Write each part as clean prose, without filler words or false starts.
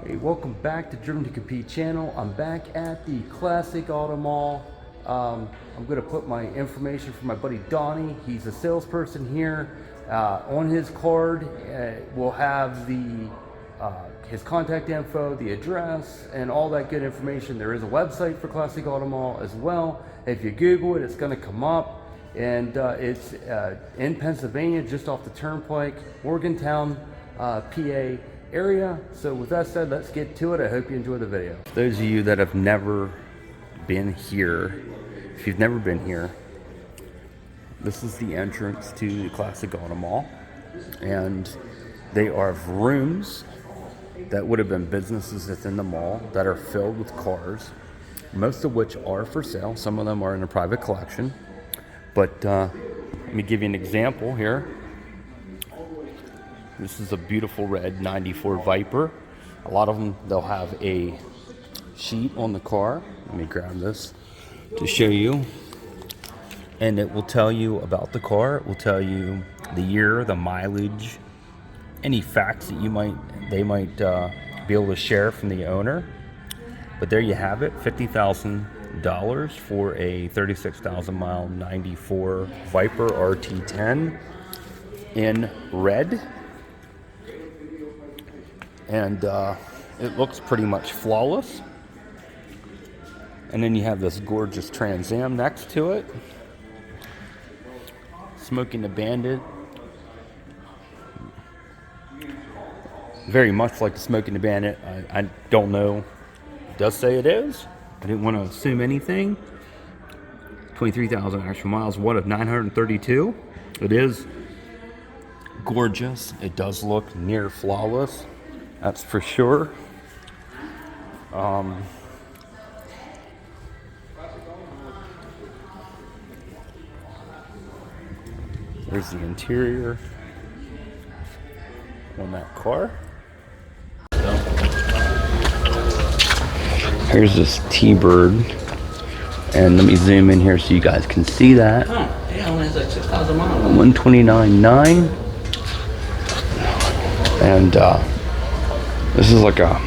Hey, welcome back to Driven to Compete channel. I'm back at the Classic Auto Mall. I'm going to put my information for my buddy Donnie. He's a salesperson here. On his card, we'll have the his contact info, the address, and all that good information. There is a website for Classic Auto Mall as well. If you Google it, it's going to come up. And it's in Pennsylvania, just off the turnpike, Morgantown, PA area. So with that said, let's get to it. I hope you enjoy the video. For those of you that have never been here, if you've never been here, this is the entrance to the Classic Auto Mall, and they are rooms that would have been businesses within the mall that are filled with cars, most of which are for sale. Some of them are in a private collection, but let me give you an example here. This is a beautiful red 94 Viper. A lot of them, they'll have a sheet on the car. Let me grab this to show you. And it will tell you about the car. It will tell you the year, the mileage, any facts that they might be able to share from the owner. But there you have it, $50,000 for a 36,000 mile 94 Viper RT10 in red. And it looks pretty much flawless. And then you have this gorgeous Trans Am next to it. Smoking the Bandit. Very much like the Smoking the Bandit. I don't know. It does say it is. I didn't want to assume anything. 23,000 actual miles. What of 932? It is gorgeous. It does look near flawless. That's for sure. There's the interior on that car. Here's this T-Bird. And let me zoom in here so you guys can see that. Oh, yeah, only like 6,000 miles. 129.9. And this is like a,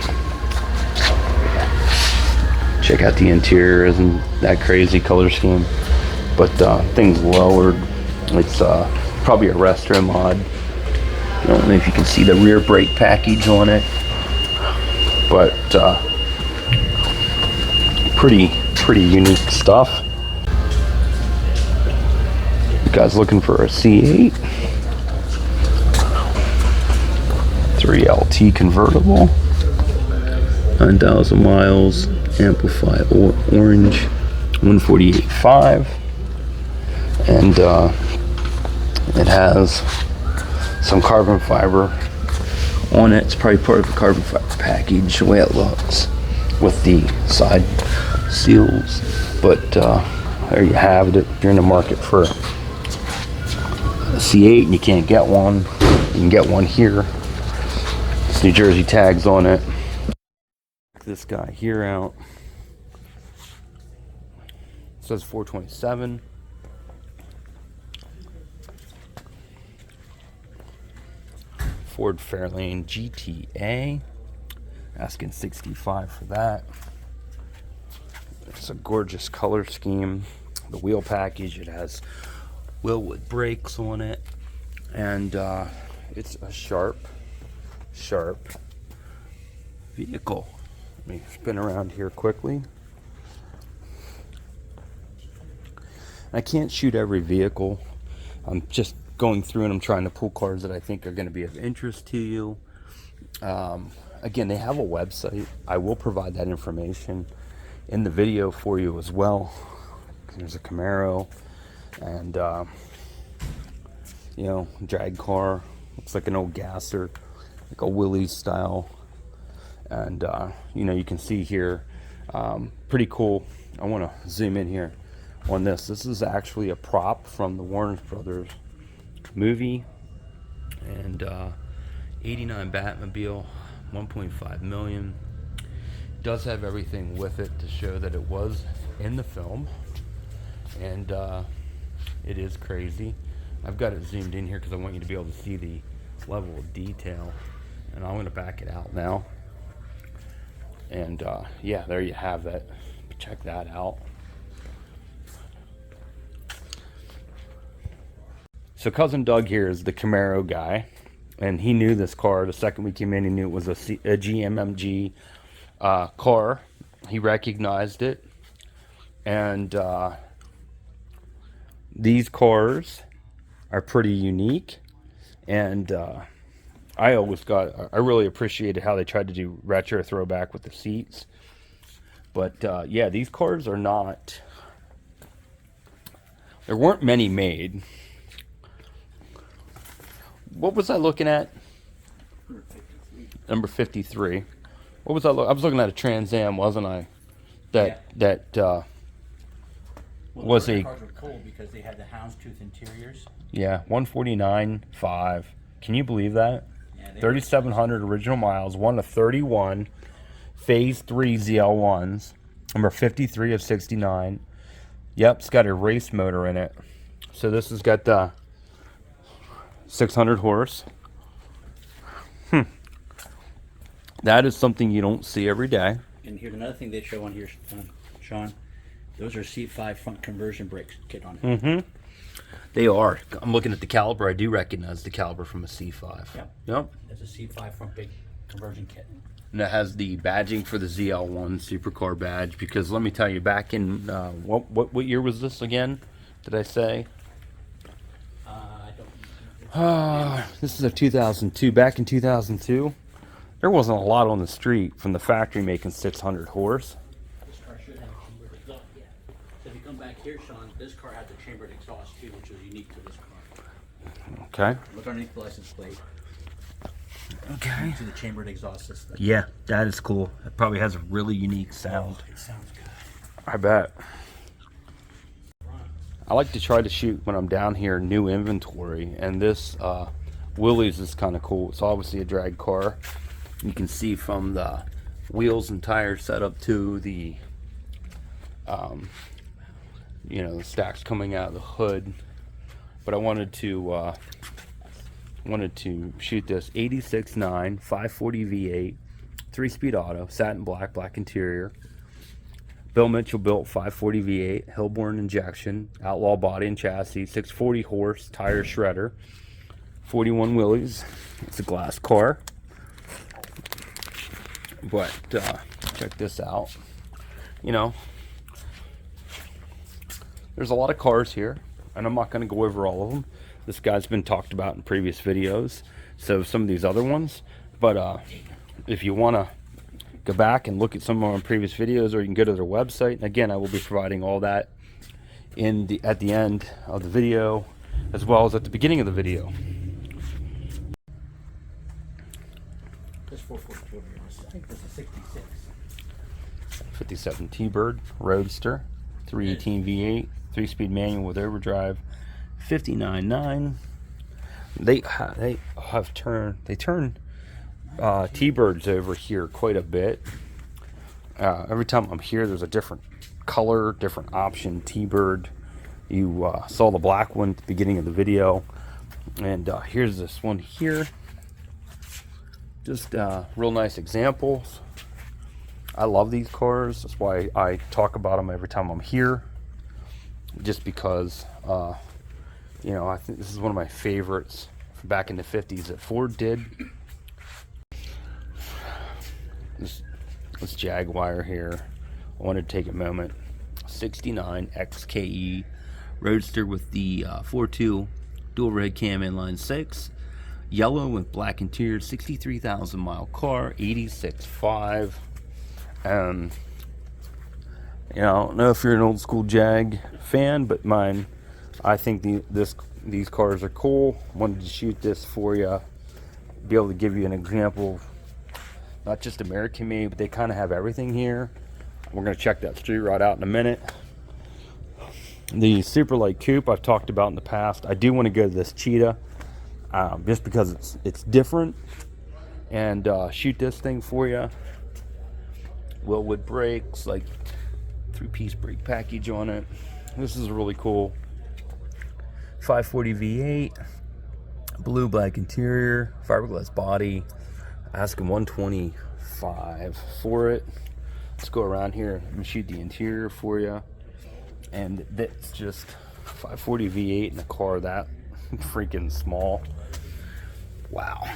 check out the interior, isn't that crazy color scheme? But things lowered. It's probably a resto mod. I don't know if you can see the rear brake package on it, but pretty unique stuff. You guys looking for a C8? 3LT convertible, 9,000 miles, amplify orange, 148.5, and it has some carbon fiber on it. It's probably part of the carbon fiber package, the way it looks, with the side seals. But there you have it. If you're in the market for a C8 and you can't get one, you can get one here. New Jersey tags on it. This guy here out. It says 427. Ford Fairlane GTA. Asking 65 for that. It's a gorgeous color scheme. The wheel package, it has Willwood brakes on it. And it's a sharp vehicle. Let me spin around here quickly. I can't shoot every vehicle. I'm just going through and I'm trying to pull cars that I think are going to be of interest to you. Again, they have a website. I will provide that information in the video for you as well. There's a Camaro and drag car. Looks like an old gasser, like a Willys style. And you can see here, pretty cool. I want to zoom in here on this. This is actually a prop from the Warner Brothers movie. And 89 Batmobile, 1.5 million. Does have everything with it to show that it was in the film. And it is crazy. I've got it zoomed in here because I want you to be able to see the level of detail. And I'm going to back it out now. And yeah, there you have it. Check that out. So cousin Doug here is the Camaro guy, and he knew this car the second we came in. He knew it was a GMMG car. He recognized it, and these cars are pretty unique, and I really appreciated how they tried to do retro throwback with the seats. But yeah, these cars are not, there weren't many made. What was I looking at? Number 53. What was I was looking at a Trans Am, wasn't I? Was a cars were cool because they had the houndstooth interiors. Yeah, 149.5. Can you believe that? Yeah, 3,700 original miles, 1 of 31 Phase 3 ZL1s, number 53 of 69. Yep, it's got a race motor in it. So this has got the 600 horse. That is something you don't see every day. And here's another thing they show on here, Sean. Those are C5 front conversion brakes kit on it. They are. I'm looking at the caliber. I do recognize the caliber from a C5. Yep. That's a C5 front big conversion kit. And it has the badging for the ZL1 supercar badge. Because let me tell you, back in what year was this again? Did I say? I don't. This is a 2002. Back in 2002, there wasn't a lot on the street from the factory making 600 horse. This car should have a chambered exhaust. Yeah. So if you come back here, Sean, this car has a chambered exhaust too, which is unique to this car. Okay. Look underneath the license plate. Okay. To the chambered exhaust system. Yeah, that is cool. It probably has a really unique sound. Oh, it sounds good. I bet. I like to try to shoot when I'm down here new inventory, and this Willys is kind of cool. It's obviously a drag car. You can see from the wheels and tires set up to the you know, the stacks coming out of the hood. But I wanted to shoot this 86.9 540 V8 3-speed auto, satin black interior. Bill Mitchell built 540 V8 Hillborn injection, outlaw body and chassis, 640 horse tire shredder, 41 Willys. It's a glass car. But check this out. You know, there's a lot of cars here, and I'm not going to go over all of them. This guy's been talked about in previous videos, so some of these other ones. But if you want to go back and look at some of our previous videos, or you can go to their website. And again, I will be providing all that at the end of the video, as well as at the beginning of the video. This 442, I think this is 66. 57 T-Bird Roadster, 318 V8, 3-speed manual with overdrive, 59.9. They turn T-Birds over here quite a bit. Every time I'm here, there's a different color, different option T-Bird. You saw the black one at the beginning of the video, and here's this one here. Just real nice examples. I love these cars. That's why I talk about them every time I'm here. Just because, you know, I think this is one of my favorites from back in the 50s that Ford did. This Jaguar here, I wanted to take a moment. 69 XKE Roadster with the 4.2 dual red cam inline 6. Yellow with black interior, 63,000 mile car, 86.5. You know, I don't know if you're an old school Jag fan, but I think these cars are cool. Wanted to shoot this for you, be able to give you an example of not just American made, but they kind of have everything here. We're going to check that street rod out in a minute. The Super Light Coupe I've talked about in the past. I do want to go to this Cheetah, just because it's different, and shoot this thing for you. Willwood brakes, like 3-piece brake package on it. This is really cool. 540 V8, blue black interior, fiberglass body, asking 125 5 for it. Let's go around here and shoot the interior for you. And that's just 540 V8 in a car that freaking small. Wow.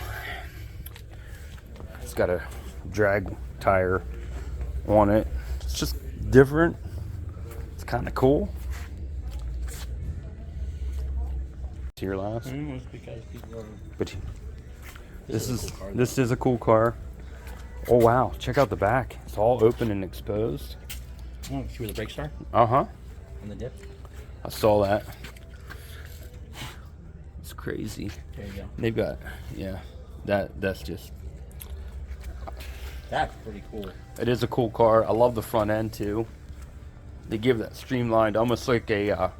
It's got a drag tire on it. It's just different. It's kind of cool. Here last. It's because people are... But this is a cool car. Oh wow, check out the back. It's all open and exposed. Oh, see where the brakes are? Uh-huh. And the dip? I saw that. It's crazy. There you go. They've got, yeah, that's just... That's pretty cool. It is a cool car. I love the front end too. They give that streamlined, almost like a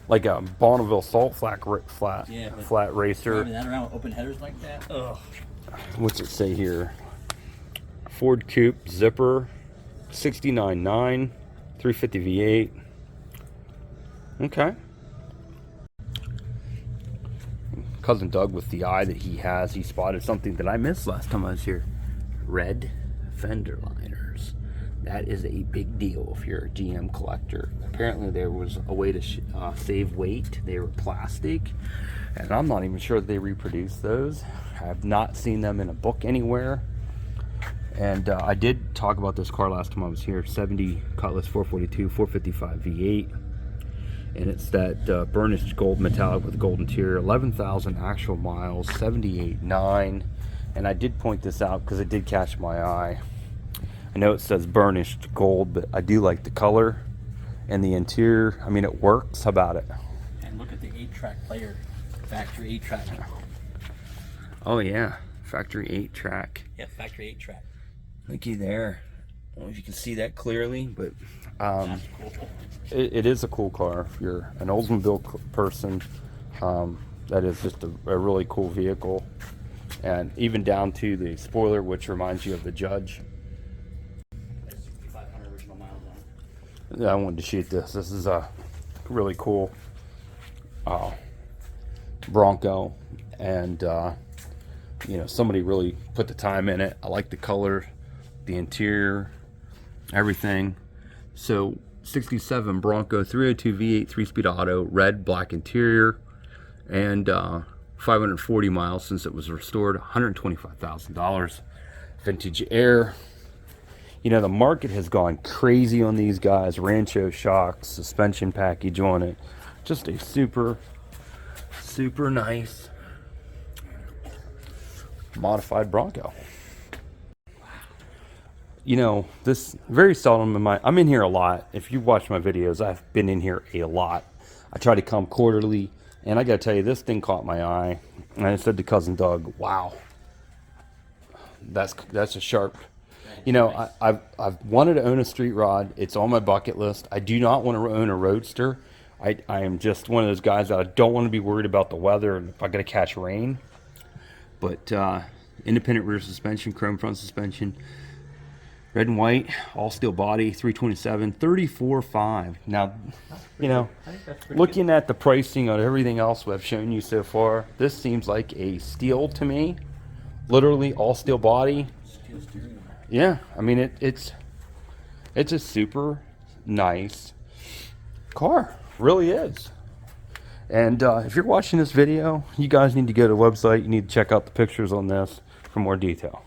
Bonneville salt flat racer. Driving that around with open headers like that? Ugh. What's it say here? Ford Coupe zipper, 69.9, 350 V8. Okay. Cousin Doug, with the eye that he has, he spotted something that I missed last time I was here. Red fender liners. That is a big deal if you're a GM collector. Apparently there was a way to save weight. They were plastic, and I'm not even sure that they reproduce those. I have not seen them in a book anywhere. And I did talk about this car last time I was here. 70 Cutlass 442 455 V8, and it's that burnished gold metallic with gold interior. 11,000 actual miles, 78.9. And I did point this out because it did catch my eye. I know it says burnished gold, but I do like the color and the interior. I mean, it works. How about it? And look at the 8-track player. Factory 8-track. Oh yeah, factory 8-track. Yeah, factory 8-track. Looky there. I don't know if you can see that clearly, but That's cool. it is a cool car. If you're an Oldsmobile person, that is just a really cool vehicle. And even down to the spoiler, which reminds you of the Judge. 6,500 original miles on it. Yeah, I wanted to shoot this. This is a really cool Bronco, and you know, somebody really put the time in it. I like the color, the interior, everything. So 67 Bronco 302 V8 3-speed auto, red, black interior, and 540 miles since it was restored. $125,000. Vintage air. You know, the market has gone crazy on these guys. Rancho shocks, suspension package on it. Just a super nice modified Bronco. You know, this very seldom I'm in here a lot. If you watch my videos, I've been in here a lot. I try to come quarterly, and I gotta tell you, this thing caught my eye. And I said to Cousin Doug, wow, that's a sharp. You know, I've wanted to own a street rod. It's on my bucket list. I do not want to own a roadster. I am just one of those guys that I don't want to be worried about the weather and if I gotta catch rain. But independent rear suspension, chrome front suspension, red and white, all steel body, 327, 34.5. Now, you know, looking at the pricing on everything else we've shown you so far, this seems like a steal to me. Literally all steel body. Steel steering wheel. Yeah, I mean it's a super nice car, really is. And if you're watching this video, you guys need to go to the website. You need to check out the pictures on this for more detail.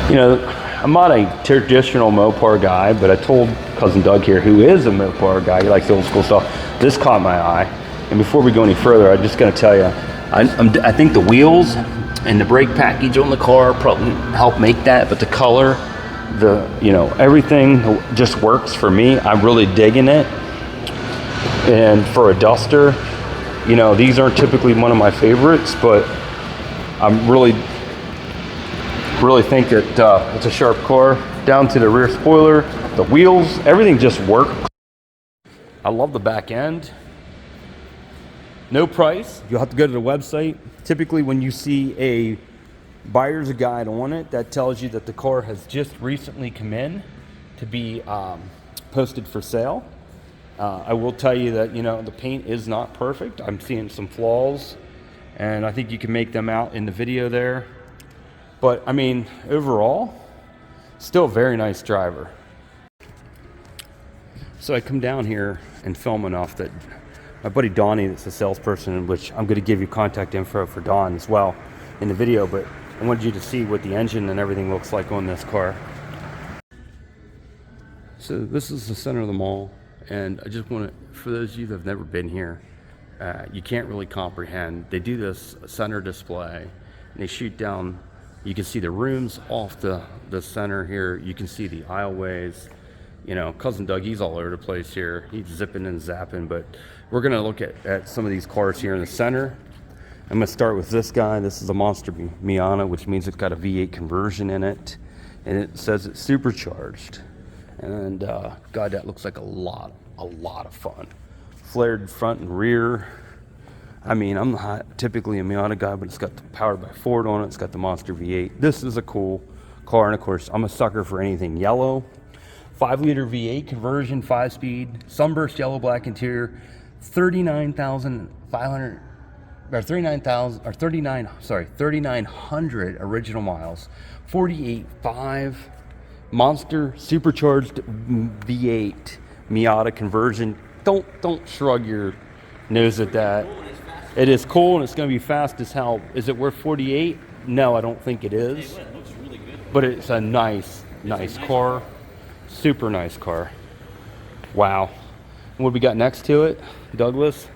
You know, I'm not a traditional Mopar guy, but I told Cousin Doug here, who is a Mopar guy, he likes the old school stuff, this caught my eye. And before we go any further, I'm just going to tell you, I think the wheels and the brake package on the car probably help make that, but the color, you know, everything just works for me. I'm really digging it. And for a duster, you know, these aren't typically one of my favorites, but I'm really think that it's a sharp car. Down to the rear spoiler, the wheels, everything just works. I love the back end. No price. You'll have to go to the website. Typically when you see a buyer's guide on it, that tells you that the car has just recently come in to be posted for sale. I will tell you that, you know, the paint is not perfect. I'm seeing some flaws, and I think you can make them out in the video there. But I mean, overall, Still a very nice driver. So I come down here and film enough that my buddy Donnie, that's a salesperson, which I'm going to give you contact info for Don as well in the video, but I wanted you to see what the engine and everything looks like on this car. So this is the center of the mall, and I just want to, for those of you that have never been here, you can't really comprehend. They do this center display, and they shoot down. You can see the rooms off the center here. You can see the aisleways. You know, Cousin Doug, he's all over the place here. He's zipping and zapping, but we're gonna look at some of these cars here in the center. I'm gonna start with this guy. This is a Monster Miata, which means it's got a V8 conversion in it, and it says it's supercharged. And God, that looks like a lot of fun. Flared front and rear. I mean, I'm not typically a Miata guy, but it's got the powered by Ford on it. It's got the Monster V8. This is a cool car, and of course, I'm a sucker for anything yellow. 5-liter V8 conversion, 5-speed, sunburst yellow black interior, 3,900 original miles, 48.5 Monster supercharged V8 Miata conversion. Don't shrug your nose at that. It is cool, and it's going to be fast as hell. Is it worth 48? No, I don't think it is. It looks really good. But it's a nice car. Super nice car. Wow. What we got next to it, Douglas?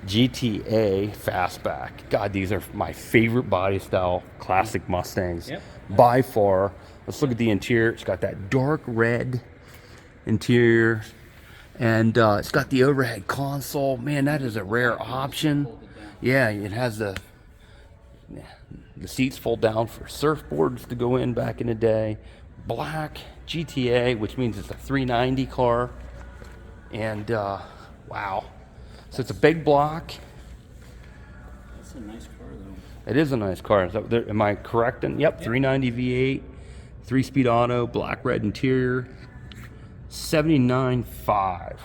GTA Fastback. God, these are my favorite body style classic Mustangs. Yep. By far. Let's look at the interior. It's got that dark red interior. And it's got the overhead console. Man, that is a rare option. Yeah, it has the seats fold down for surfboards to go in back in the day. Black GTA, which means it's a 390 car. And wow. So it's a big block. That's a nice car, though. It is a nice car. Am I correct? Yep, 390 V8, 3-speed auto, black red interior, 79.5.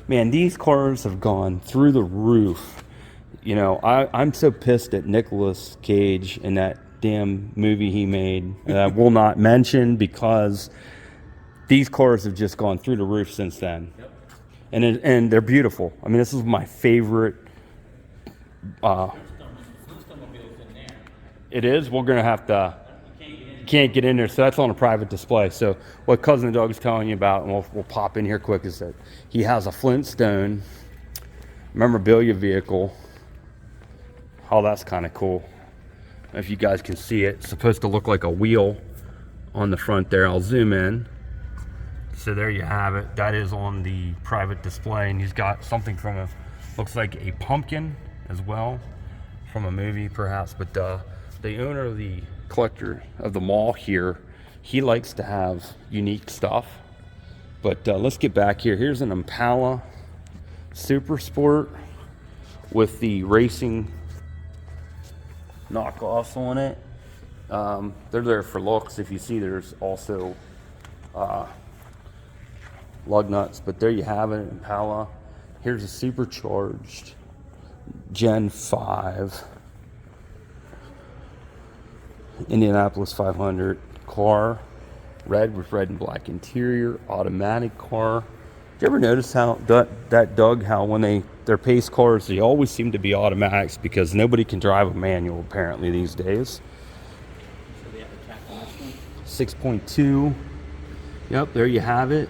Man, these cars have gone through the roof. You know, I'm so pissed at Nicolas Cage and that damn movie he made that I will not mention, because these cars have just gone through the roof since then. Yep. And they're beautiful. I mean, this is my favorite. Automobile's in there. It is. We're gonna have to. Can't get in there, so that's on a private display. So what Cousin Doug is telling you about, and we'll pop in here quick, is that he has a Flintstone memorabilia vehicle. Oh, that's kind of cool. If you guys can see it, it's supposed to look like a wheel on the front there. I'll zoom in. So there you have it. That is on the private display, and he's got something from looks like a pumpkin as well, from a movie perhaps. But the owner of the collector of the mall here, he likes to have unique stuff. But let's get back here. Here's an Impala Super Sport with the racing knockoffs on it. They're there for looks. If you see, there's also lug nuts, but there you have it, Impala. Here's a supercharged Gen 5 Indianapolis 500 car, red with red and black interior, automatic car. Did you ever notice how Doug, how when their pace cars, they always seem to be automatics, because nobody can drive a manual apparently these days. So they have a tack on this one. 6.2. Yep, there you have it.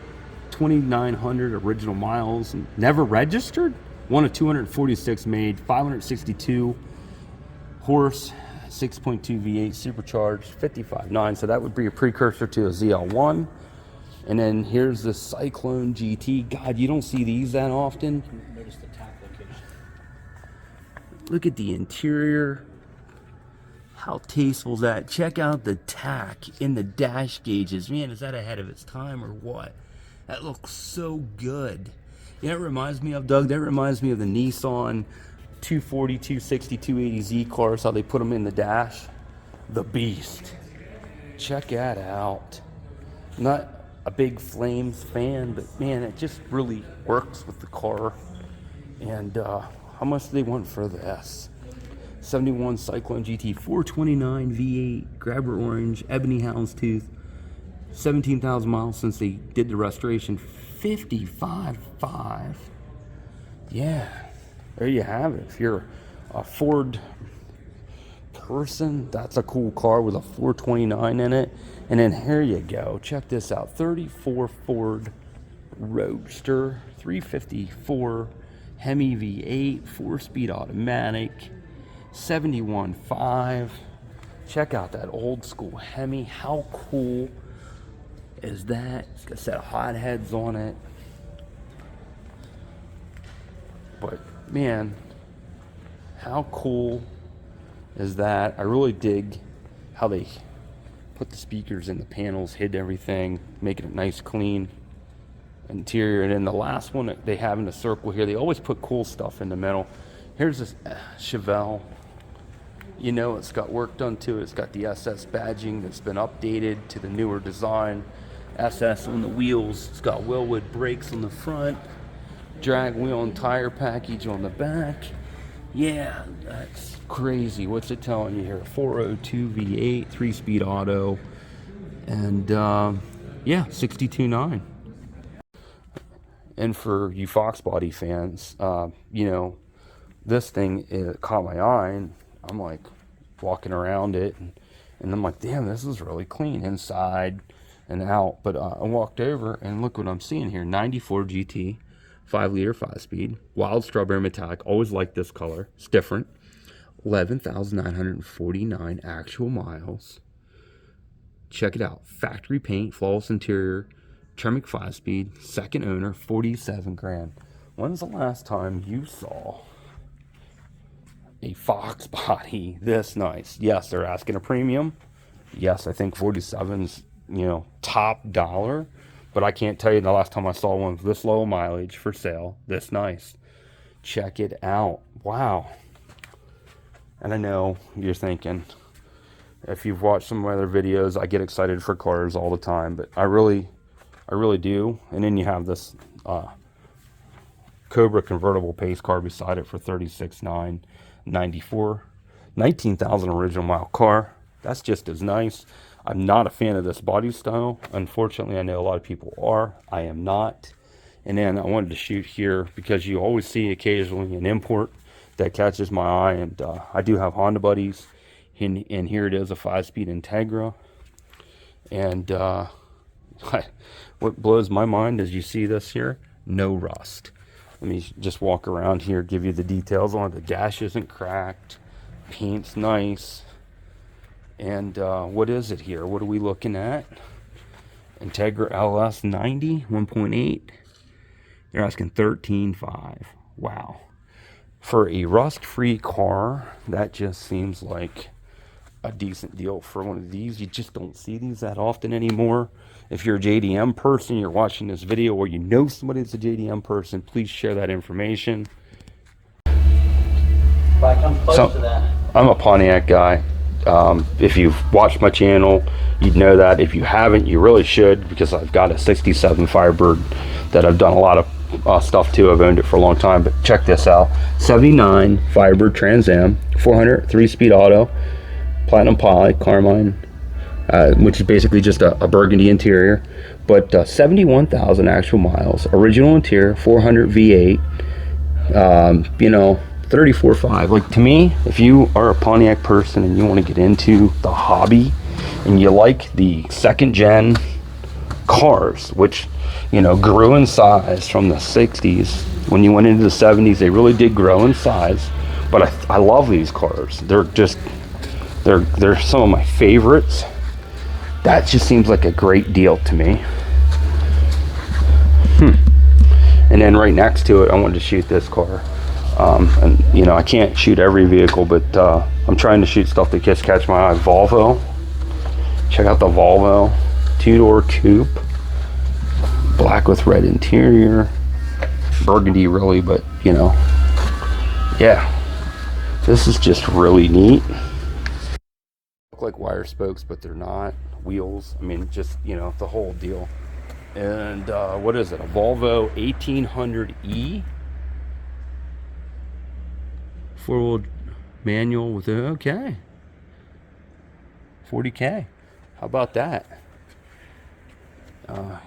2,900 original miles, never registered. One of 246 made, 562 horse, 6.2 V8 supercharged, 55.9. So that would be a precursor to a ZL1. And then here's the Cyclone GT. God, you don't see these that often. Notice the tack location. Look at the interior. How tasteful is that? Check out the tack in the dash gauges. Man, is that ahead of its time or what? That looks so good. You know, it reminds me of, Doug, that reminds me of the Nissan 240, 260, 280Z cars, how they put them in the dash. The beast. Check that out. I'm not a big Flames fan, but man, it just really works with the car. And how much do they want for this? 71 Cyclone GT, 429 V8, grabber orange, ebony houndstooth, 17,000 miles since they did the restoration. 55.5. Yeah, there you have it. If you're a Ford person, that's a cool car with a 429 in it. And then here you go. Check this out. 34 Ford Roadster, 354 Hemi V8, 4-speed automatic, 71.5. Check out that old school Hemi. How cool is that? It's got a set of hot heads on it. But man, how cool is that? I really dig how they put the speakers in the panels, hid everything, making it nice, clean interior. And then the last one that they have in the circle here, they always put cool stuff in the middle. Here's this Chevelle. You know, it's got work done to it. It's got the SS badging that's been updated to the newer design. SS on the wheels. It's got Willwood brakes on the front. Drag wheel and tire package on the back. Yeah, that's crazy. What's it telling you here? 402 V8, 3-speed auto. And yeah, 62.9. And for you Fox Body fans, you know, this thing caught my eye, and I'm like walking around it, and I'm like, damn, this is really clean inside and out. But I walked over, and look what I'm seeing here. 94 GT, 5-liter 5-speed, wild strawberry metallic. Always liked this color. It's different. 11,949 actual miles. Check it out. Factory paint, flawless interior, Tremec 5-speed, second owner, 47 grand. When's the last time you saw a Fox Body this nice? Yes, they're asking a premium. Yes, I think 47's, you know, top dollar. But I can't tell you the last time I saw one with this low mileage for sale, this nice. Check it out. Wow. And I know you're thinking, if you've watched some of my other videos, I get excited for cars all the time, but I really do. And then you have this Cobra convertible pace car beside it for 36,994, 19,000 original mile car. That's just as nice. I'm not a fan of this body style. Unfortunately, I know a lot of people are. I am not. And then I wanted to shoot here because you always see occasionally an import that catches my eye, and I do have Honda buddies, and here it is, a 5-speed Integra. And what blows my mind is you see this here, no rust. Let me just walk around here, give you the details on it. The dash isn't cracked, paint's nice. And what is it here? What are we looking at? Integra LS 90, 1.8. They're asking 13.5. Wow. For a rust-free car, that just seems like a decent deal for one of these. You just don't see these that often anymore. If you're a JDM person, you're watching this video, or you know somebody that's a JDM person, please share that information. But I come close to that. I'm a Pontiac guy. If you've watched my channel, you'd know that. If you haven't, you really should, because I've got a 67 Firebird that I've done a lot of stuff to. I've owned it for a long time, but check this out. 79 Firebird Trans Am, 400 3-speed auto, platinum poly, carmine, which is basically just a burgundy interior, but 71,000 actual miles, original interior, 400 V8, you know, 34.5. Like, to me, if you are a Pontiac person and you want to get into the hobby and you like the second gen cars, which, you know, grew in size from the 60s. When you went into the 70s, they really did grow in size. But I love these cars. They're some of my favorites. That just seems like a great deal to me. And then right next to it, I wanted to shoot this car. And you know, I can't shoot every vehicle, but I'm trying to shoot stuff that just catch my eye. Volvo. Check out the Volvo 2-door coupe, black with red interior, burgundy really, but you know, yeah, this is just really neat. Look like wire spokes, but they're not. Wheels, I mean, just, you know, the whole deal. And what is it, a Volvo 1800E, 4-wheel manual with a, okay, 40K. How about that?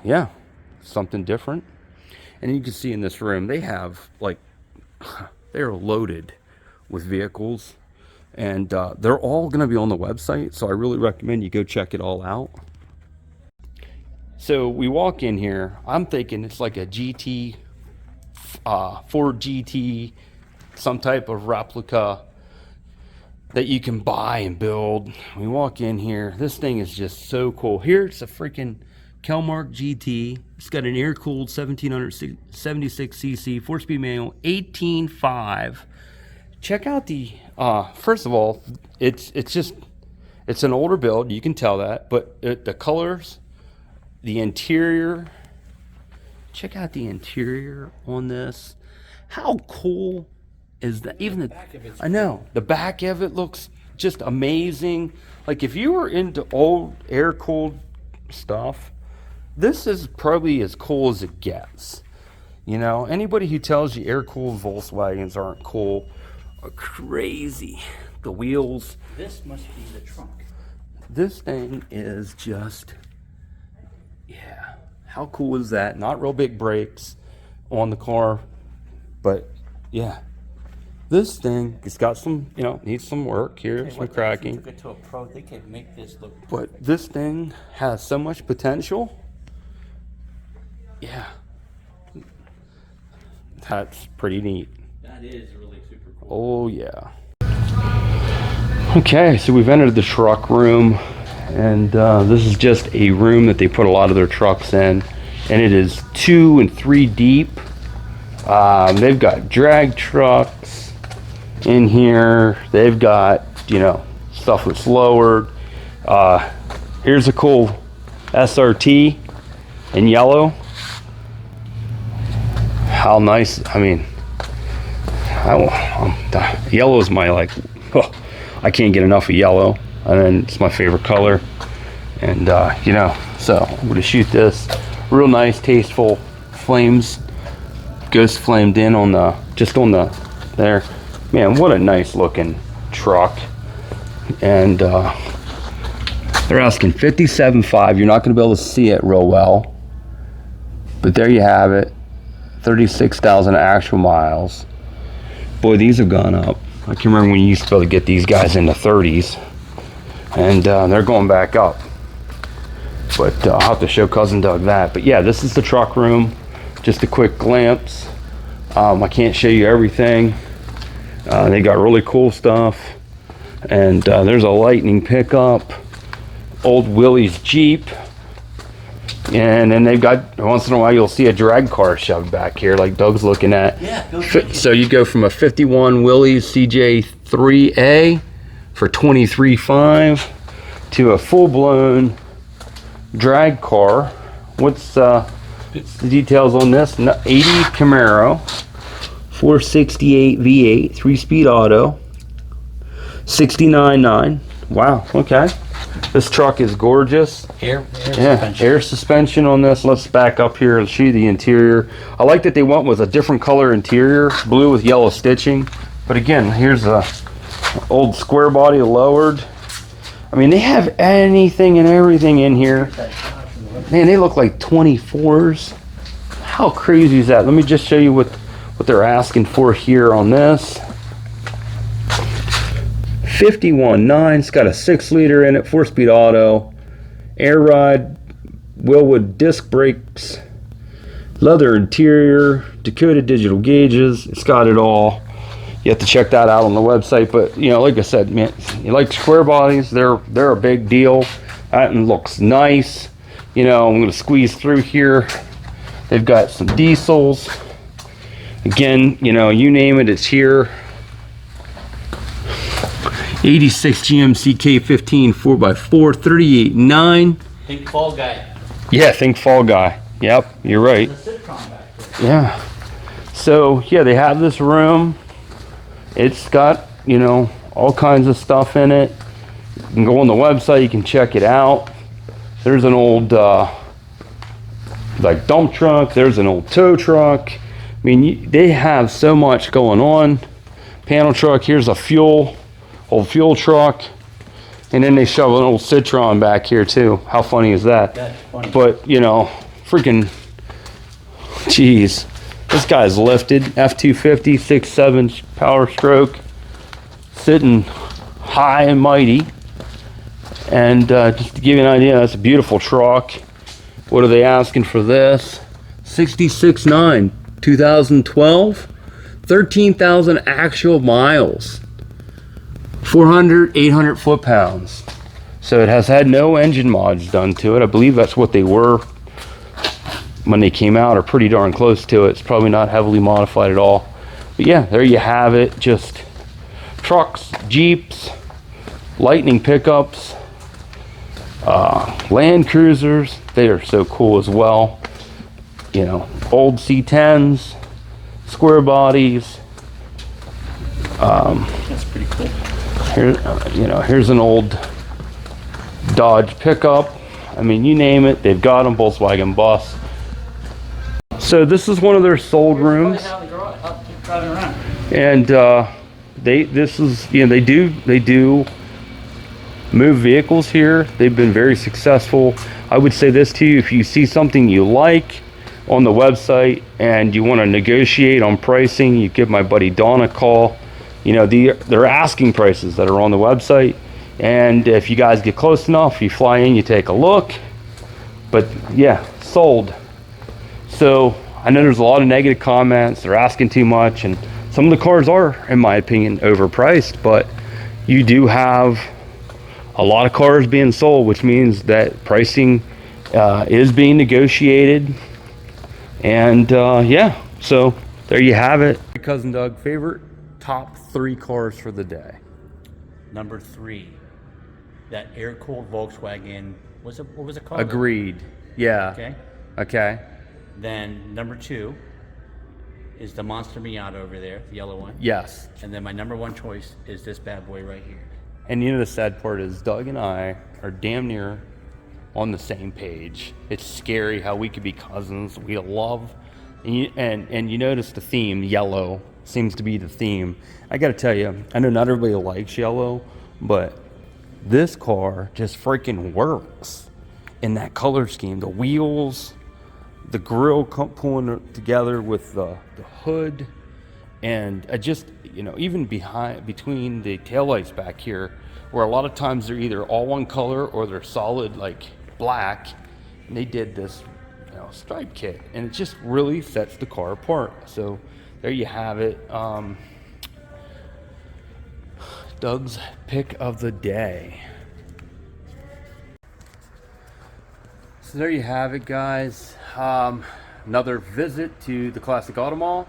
yeah, something different. And you can see in this room, they have like, they're loaded with vehicles, and they're all going to be on the website. So I really recommend you go check it all out. So we walk in here, I'm thinking it's like a GT, Ford GT, some type of replica that you can buy and build. We walk in here, this thing is just so cool. Here it's a freaking Kelmark GT. It's got an air-cooled 1776 cc, 4-speed manual, 18.5. Check out the, first of all, it's an older build, you can tell that, but the colors, the interior, check out the interior on this. How cool is that? Even the back of it's I know the back of it looks just amazing. Like if you were into old air-cooled stuff, this is probably as cool as it gets. You know, anybody who tells you air-cooled Volkswagens aren't cool are crazy. The wheels. This must be the trunk. This thing is just, yeah. How cool is that? Not real big brakes on the car, but yeah. This thing, it's got some, you know, needs some work here, some cracking. Took it to a pro, they could make this look. But this thing has so much potential. Yeah. That's pretty neat. That is really super cool. Oh yeah. Okay, so we've entered the truck room, and this is just a room that they put a lot of their trucks in, and it is 2 and 3 deep. They've got drag trucks in here. They've got, you know, stuff that's lowered. Here's a cool SRT in yellow. How nice. I mean, yellow is my, like, oh, I can't get enough of yellow, and then it's my favorite color. And you know, so I'm gonna shoot this. Real nice, tasteful flames, ghost flamed in on the, just on the there. Man, what a nice looking truck. And they're asking $57,500. You're not gonna be able to see it real well, but there you have it. 36,000 actual miles. Boy, these have gone up. I can remember when you used to be able to get these guys in the 30s, and they're going back up. But I'll have to show Cousin Doug that. But yeah, this is the truck room. Just a quick glimpse. I can't show you everything. They got really cool stuff. And there's a Lightning pickup, old Willie's Jeep. And then they've got, once in a while you'll see a drag car shoved back here like Doug's looking at. Yeah, So you go from a 51 Willys CJ3A for $23,500 to a full-blown drag car. What's the details on this? 80 Camaro, 468 V8, 3-speed auto, 69.9. Wow, okay. This truck is gorgeous. Air Yeah, suspension. air suspension on this. Let's back up here and show you the interior. I like that they went with a different color interior, blue with yellow stitching. But again, here's a old square body lowered. I mean, they have anything and everything in here. Man, they look like 24s. How crazy is that? Let me just show you what they're asking for here on this. 51.9, it's got a 6-liter in it, 4-speed auto, air ride, Willwood disc brakes, leather interior, Dakota digital gauges. It's got it all. You have to check that out on the website. But you know, like I said, man, you like square bodies, they're a big deal. That looks nice. You know, I'm going to squeeze through here. They've got some diesels. Again, you know, you name it, it's here. 86 GMC K15 4x4, 38.9. Think Fall Guy. Yeah, think Fall Guy. Yep, you're right. The sitcom back there. Yeah. So yeah, they have this room. It's got, you know, all kinds of stuff in it. You can go on the website, you can check it out. There's an old like dump truck. There's an old tow truck. I mean, they have so much going on. Panel truck. Here's a old fuel truck. And then they shove an old Citron back here too. How funny is that? That's funny. But, you know, freaking, jeez. This guy's lifted. F-250, 6.7 power stroke. Sitting high and mighty. And just to give you an idea, that's a beautiful truck. What are they asking for this? 66.9, 2012. 13,000 actual miles. 400, 800 foot-pounds. So it has had no engine mods done to it. I believe that's what they were when they came out, or pretty darn close to it. It's probably not heavily modified at all. But yeah, there you have it. Just trucks, Jeeps, Lightning pickups, Land Cruisers. They are so cool as well. You know, old C10s, square bodies. That's pretty cool. Here, you know, here's an old Dodge pickup. I mean, you name it, they've got them. Volkswagen bus. So this is one of their sold rooms, I'll keep driving around. and this is, you know, they do move vehicles here. They've been very successful. I would say this to you: if you see something you like on the website and you want to negotiate on pricing, you give my buddy Don a call. You know, they're asking prices that are on the website, and if you guys get close enough, you fly in, you take a look. But yeah, sold. So I know there's a lot of negative comments. They're asking too much, and some of the cars are, in my opinion, overpriced. But you do have a lot of cars being sold, which means that pricing is being negotiated. And yeah, so there you have it. My cousin Doug, favorite top 3 cars for the day. Number 3, that air-cooled Volkswagen. What was it called? Agreed. Yeah. Okay. Okay. Then number 2 is the Monster Miata over there, the yellow one. Yes. And then my number 1 choice is this bad boy right here. And you know the sad part is Doug and I are damn near on the same page. It's scary how we could be cousins. We love, and you notice the theme, yellow seems to be the theme. I gotta tell you, I know not everybody likes yellow, but this car just freaking works in that color scheme. The wheels, the grill pulling together with the hood, and I just, you know, even between the taillights back here, where a lot of times they're either all one color or they're solid like black, and they did this, you know, stripe kit, and it just really sets the car apart. So there you have it. Doug's pick of the day. So there you have it, guys. Another visit to the Classic Auto Mall,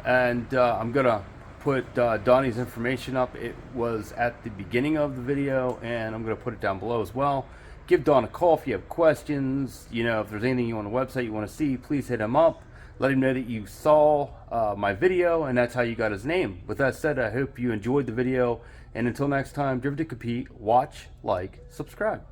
and I'm gonna put Donnie's information up. It was at the beginning of the video, and I'm gonna put it down below as well. Give Don a call if you have questions. You know, if there's anything on the website you want to see, please hit him up. Let him know that you saw my video, and that's how you got his name. With that said, I hope you enjoyed the video, and until next time, driven to compete, watch, like, subscribe.